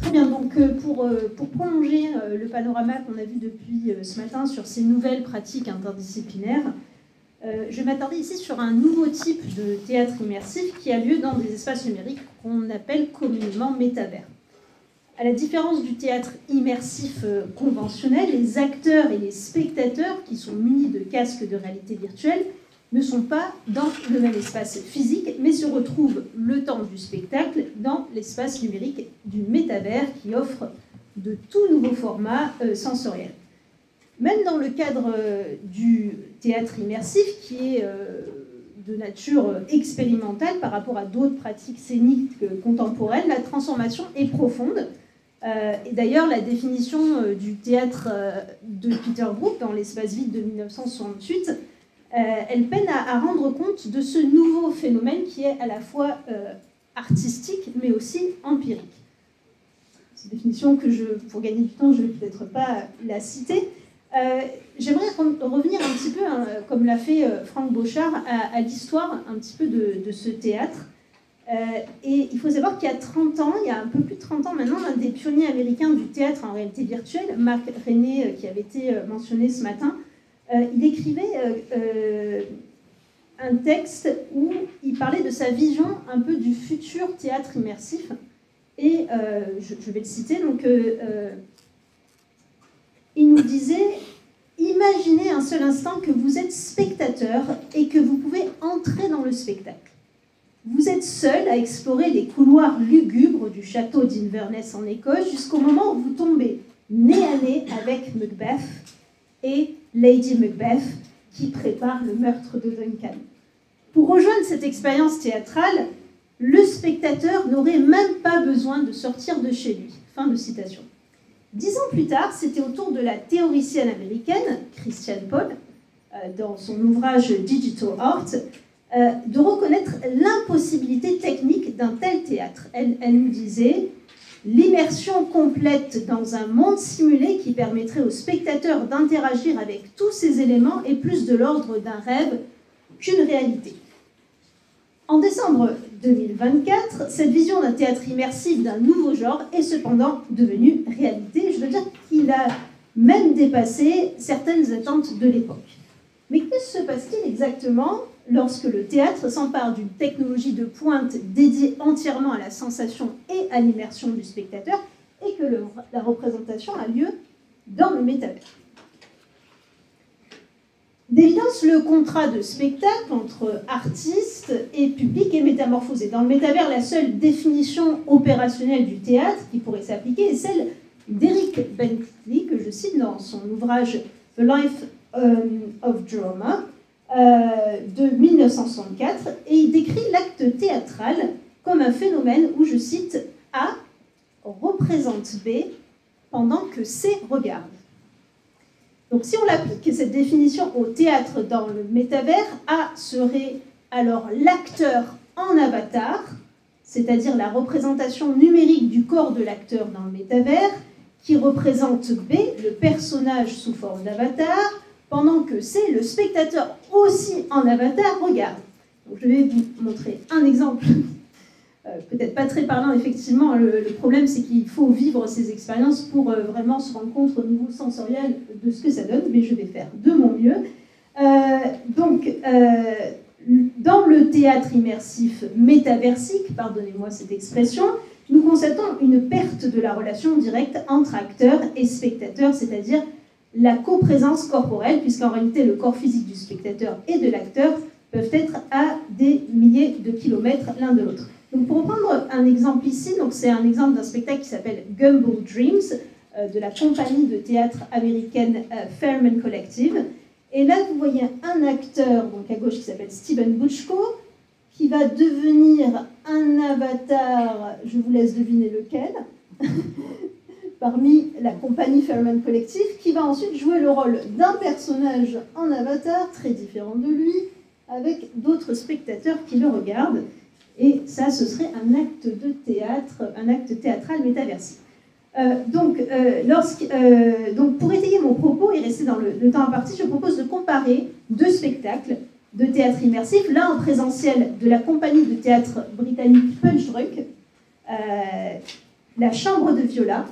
Très bien, donc pour prolonger le panorama qu'on a vu depuis ce matin sur ces nouvelles pratiques interdisciplinaires, je vais m'attarder ici sur un nouveau type de théâtre immersif qui a lieu dans des espaces numériques qu'on appelle communément métavers. À la différence du théâtre immersif conventionnel, les acteurs et les spectateurs qui sont munis de casques de réalité virtuelle ne sont pas dans le même espace physique, mais se retrouvent le temps du spectacle dans l'espace numérique du métavers qui offre de tout nouveaux formats sensoriels. Même dans le cadre du théâtre immersif, qui est de nature expérimentale par rapport à d'autres pratiques scéniques contemporaines, la transformation est profonde. Et d'ailleurs, la définition du théâtre de Peter Brook dans l'espace vide de 1968, elle peine à rendre compte de ce nouveau phénomène qui est à la fois artistique, mais aussi empirique. C'est une définition que pour gagner du temps, je ne vais peut-être pas la citer. J'aimerais revenir un petit peu, comme l'a fait Franck Bauchard, à l'histoire un petit peu de ce théâtre. Et il faut savoir qu'il y a 30 ans, il y a un peu plus de 30 ans maintenant, un des pionniers américains du théâtre en réalité virtuelle, Marc René, qui avait été mentionné ce matin, il écrivait un texte où il parlait de sa vision un peu du futur théâtre immersif. Et je vais le citer, donc il nous disait « Imaginez un seul instant que vous êtes spectateur et que vous pouvez entrer dans le spectacle. Vous êtes seul à explorer les couloirs lugubres du château d'Inverness en Écosse jusqu'au moment où vous tombez nez à nez avec Macbeth et Lady Macbeth qui prépare le meurtre de Duncan. Pour rejoindre cette expérience théâtrale, le spectateur n'aurait même pas besoin de sortir de chez lui. » Fin de citation. 10 ans plus tard, c'était au tour de la théoricienne américaine Christiane Paul, dans son ouvrage Digital Art, de reconnaître l'impossibilité technique d'un tel théâtre. Elle nous disait « L'immersion complète dans un monde simulé qui permettrait au spectateur d'interagir avec tous ces éléments est plus de l'ordre d'un rêve qu'une réalité. » En décembre 2024, cette vision d'un théâtre immersif d'un nouveau genre est cependant devenue réalité. Je veux dire qu'il a même dépassé certaines attentes de l'époque. Mais que se passe-t-il exactement lorsque le théâtre s'empare d'une technologie de pointe dédiée entièrement à la sensation et à l'immersion du spectateur et que la représentation a lieu dans le métavers? D'évidence, le contrat de spectacle entre artistes et public est métamorphosé. Dans le métavers, la seule définition opérationnelle du théâtre qui pourrait s'appliquer est celle d'Eric Bentley, que je cite dans son ouvrage The Life of Drama de 1964, et il décrit l'acte théâtral comme un phénomène où, je cite, A représente B pendant que C regarde. Donc si on applique cette définition au théâtre dans le métavers, A serait alors l'acteur en avatar, c'est-à-dire la représentation numérique du corps de l'acteur dans le métavers, qui représente B, le personnage sous forme d'avatar, pendant que C, le spectateur aussi en avatar, regarde. Donc je vais vous montrer un exemple, peut-être pas très parlant effectivement. Le problème, c'est qu'il faut vivre ces expériences pour vraiment se rendre compte au niveau sensoriel de ce que ça donne, mais je vais faire de mon mieux. Dans le théâtre immersif métaversique, pardonnez-moi cette expression, nous constatons une perte de la relation directe entre acteur et spectateur, c'est-à-dire la coprésence corporelle, puisqu'en réalité le corps physique du spectateur et de l'acteur peuvent être à des milliers de kilomètres l'un de l'autre. Donc pour reprendre un exemple ici, c'est un exemple d'un spectacle qui s'appelle Gumball Dreams, de la compagnie de théâtre américaine Fairman Collective. Et là, vous voyez un acteur, donc à gauche, qui s'appelle Steven Buchko, qui va devenir un avatar, je vous laisse deviner lequel, parmi la compagnie Fairman Collective, qui va ensuite jouer le rôle d'un personnage en avatar, très différent de lui, avec d'autres spectateurs qui le regardent. Et ça, ce serait un acte de théâtre, un acte théâtral métaversif. Donc, pour étayer mon propos et rester dans le temps imparti, je propose de comparer deux spectacles de théâtre immersif, l'un en présentiel de la compagnie de théâtre britannique Punchdrunk. la Chambre de Viola,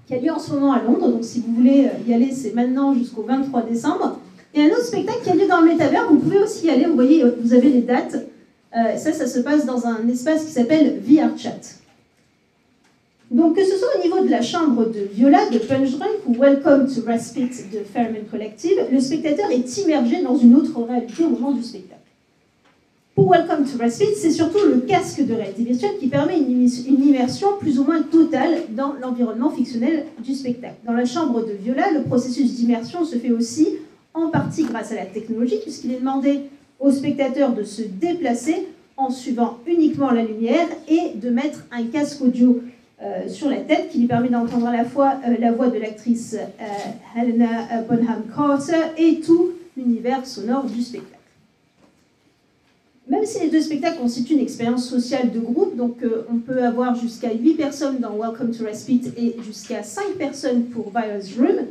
qui a lieu en ce moment à Londres. Donc si vous voulez y aller, c'est maintenant jusqu'au 23 décembre. Et un autre spectacle qui a lieu dans le métavers, vous pouvez aussi y aller, vous voyez, vous avez les dates. Ça se passe dans un espace qui s'appelle VRChat. Donc que ce soit au niveau de la chambre de Viola, de Punchdrunk ou Welcome to Respite de Ferryman Collective, le spectateur est immergé dans une autre réalité au moment du spectacle. Pour Welcome to Respite, c'est surtout le casque de réalité virtuelle qui permet une immersion plus ou moins totale dans l'environnement fictionnel du spectacle. Dans la chambre de Viola, le processus d'immersion se fait aussi en partie grâce à la technologie, puisqu'il est demandé aux spectateurs de se déplacer en suivant uniquement la lumière et de mettre un casque audio sur la tête qui lui permet d'entendre à la fois la voix de l'actrice Helena Bonham Carter et tout l'univers sonore du spectacle. Même si les deux spectacles constituent une expérience sociale de groupe, donc on peut avoir jusqu'à 8 personnes dans Welcome to Respite et jusqu'à 5 personnes pour Violet's Room,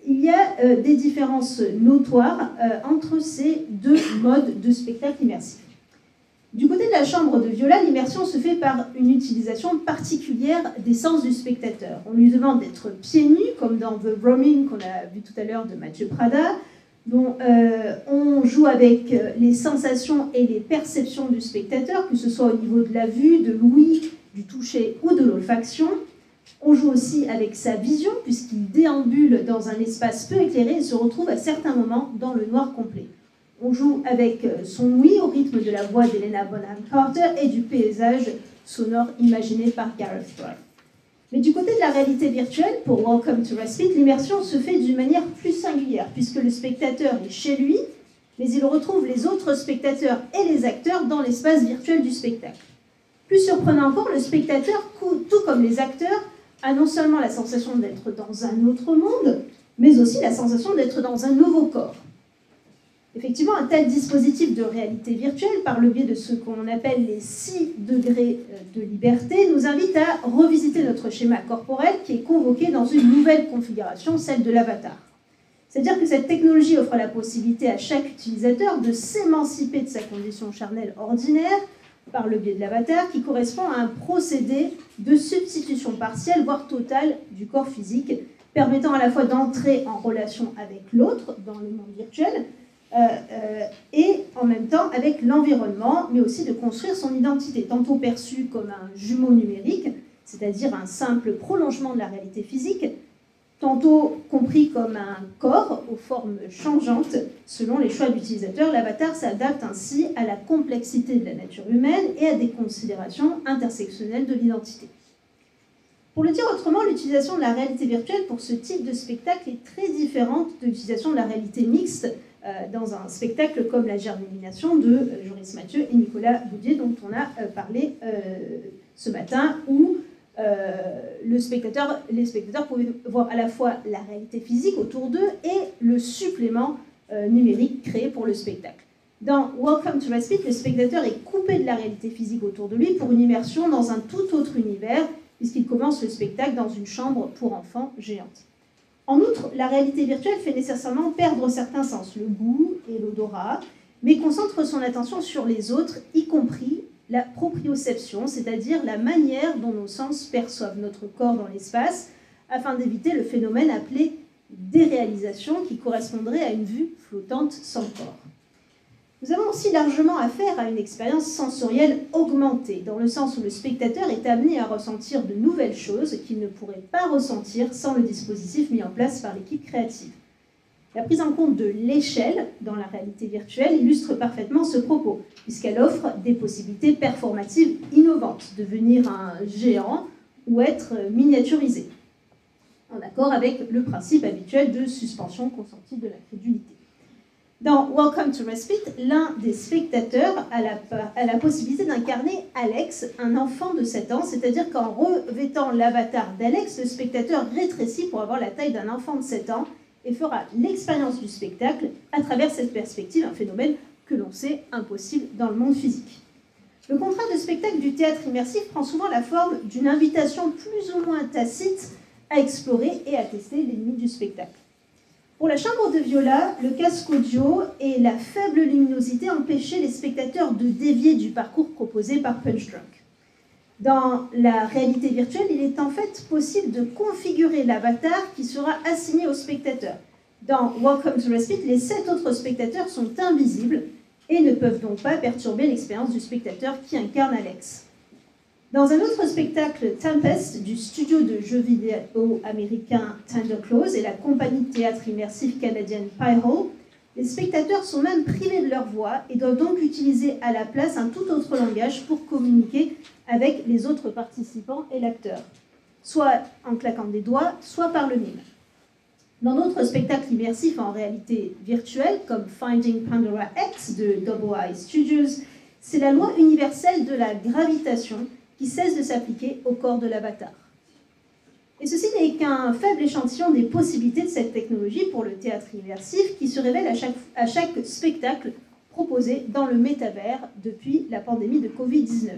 il y a des différences notoires entre ces deux modes de spectacle immersif. Du côté de la chambre de Viola, l'immersion se fait par une utilisation particulière des sens du spectateur. On lui demande d'être pieds nus, comme dans The Roaming qu'on a vu tout à l'heure de Mathieu Prada, dont on joue avec les sensations et les perceptions du spectateur, que ce soit au niveau de la vue, de l'ouïe, du toucher ou de l'olfaction. On joue aussi avec sa vision, puisqu'il déambule dans un espace peu éclairé et se retrouve à certains moments dans le noir complet. On joue avec son ouïe au rythme de la voix d'Helena Bonham Carter et du paysage sonore imaginé par Gareth Roth. Mais du côté de la réalité virtuelle, pour Welcome to Respite, l'immersion se fait d'une manière plus singulière, puisque le spectateur est chez lui, mais il retrouve les autres spectateurs et les acteurs dans l'espace virtuel du spectacle. Plus surprenant encore, le spectateur, tout comme les acteurs, a non seulement la sensation d'être dans un autre monde, mais aussi la sensation d'être dans un nouveau corps. Effectivement, un tel dispositif de réalité virtuelle, par le biais de ce qu'on appelle les 6 degrés de liberté, nous invite à revisiter notre schéma corporel qui est convoqué dans une nouvelle configuration, celle de l'avatar. C'est-à-dire que cette technologie offre la possibilité à chaque utilisateur de s'émanciper de sa condition charnelle ordinaire par le biais de l'avatar, qui correspond à un procédé de substitution partielle, voire totale, du corps physique, permettant à la fois d'entrer en relation avec l'autre dans le monde virtuel, et en même temps avec l'environnement, mais aussi de construire son identité, tantôt perçue comme un jumeau numérique, c'est-à-dire un simple prolongement de la réalité physique, tantôt compris comme un corps aux formes changeantes selon les choix de l'utilisateur. L'avatar s'adapte ainsi à la complexité de la nature humaine et à des considérations intersectionnelles de l'identité. Pour le dire autrement, l'utilisation de la réalité virtuelle pour ce type de spectacle est très différente de l'utilisation de la réalité mixte dans un spectacle comme La Germination de Joris Mathieu et Nicolas Boudier, dont on a parlé ce matin, où les spectateurs pouvaient voir à la fois la réalité physique autour d'eux et le supplément numérique créé pour le spectacle. Dans Welcome to Respite, le spectateur est coupé de la réalité physique autour de lui pour une immersion dans un tout autre univers, puisqu'il commence le spectacle dans une chambre pour enfants géante. En outre, la réalité virtuelle fait nécessairement perdre certains sens, le goût et l'odorat, mais concentre son attention sur les autres, y compris la proprioception, c'est-à-dire la manière dont nos sens perçoivent notre corps dans l'espace, afin d'éviter le phénomène appelé déréalisation, qui correspondrait à une vue flottante sans corps. Nous avons aussi largement affaire à une expérience sensorielle augmentée, dans le sens où le spectateur est amené à ressentir de nouvelles choses qu'il ne pourrait pas ressentir sans le dispositif mis en place par l'équipe créative. La prise en compte de l'échelle dans la réalité virtuelle illustre parfaitement ce propos, puisqu'elle offre des possibilités performatives innovantes, devenir un géant ou être miniaturisé, en accord avec le principe habituel de suspension consentie de l'incrédulité. Dans Welcome to Respite, l'un des spectateurs a la possibilité d'incarner Alex, un enfant de 7 ans, c'est-à-dire qu'en revêtant l'avatar d'Alex, le spectateur rétrécit pour avoir la taille d'un enfant de 7 ans et fera l'expérience du spectacle à travers cette perspective, un phénomène que l'on sait impossible dans le monde physique. Le contrat de spectacle du théâtre immersif prend souvent la forme d'une invitation plus ou moins tacite à explorer et à tester les limites du spectacle. Pour la chambre de Viola, le casque audio et la faible luminosité empêchaient les spectateurs de dévier du parcours proposé par Punchdrunk. Dans la réalité virtuelle, il est en fait possible de configurer l'avatar qui sera assigné au spectateur. Dans Welcome to Respite, les 7 autres spectateurs sont invisibles et ne peuvent donc pas perturber l'expérience du spectateur qui incarne Alex. Dans un autre spectacle, Tempest, du studio de jeux vidéo américain Thunderclaws et la compagnie de théâtre immersif canadienne Pi-hole, les spectateurs sont même privés de leur voix et doivent donc utiliser à la place un tout autre langage pour communiquer avec les autres participants et l'acteur, soit en claquant des doigts, soit par le mime. Dans d'autres spectacles immersifs en réalité virtuelle, comme Finding Pandora X de Double Eye Studios, c'est la loi universelle de la gravitation qui cesse de s'appliquer au corps de l'avatar. Et ceci n'est qu'un faible échantillon des possibilités de cette technologie pour le théâtre immersif qui se révèle à chaque spectacle proposé dans le métavers depuis la pandémie de Covid-19.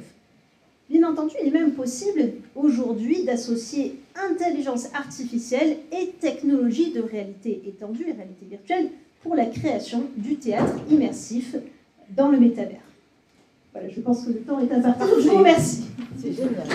Bien entendu, il est même possible aujourd'hui d'associer intelligence artificielle et technologie de réalité étendue et réalité virtuelle pour la création du théâtre immersif dans le métavers. Voilà, je pense que le temps est imparti. Je vous remercie. C'est génial.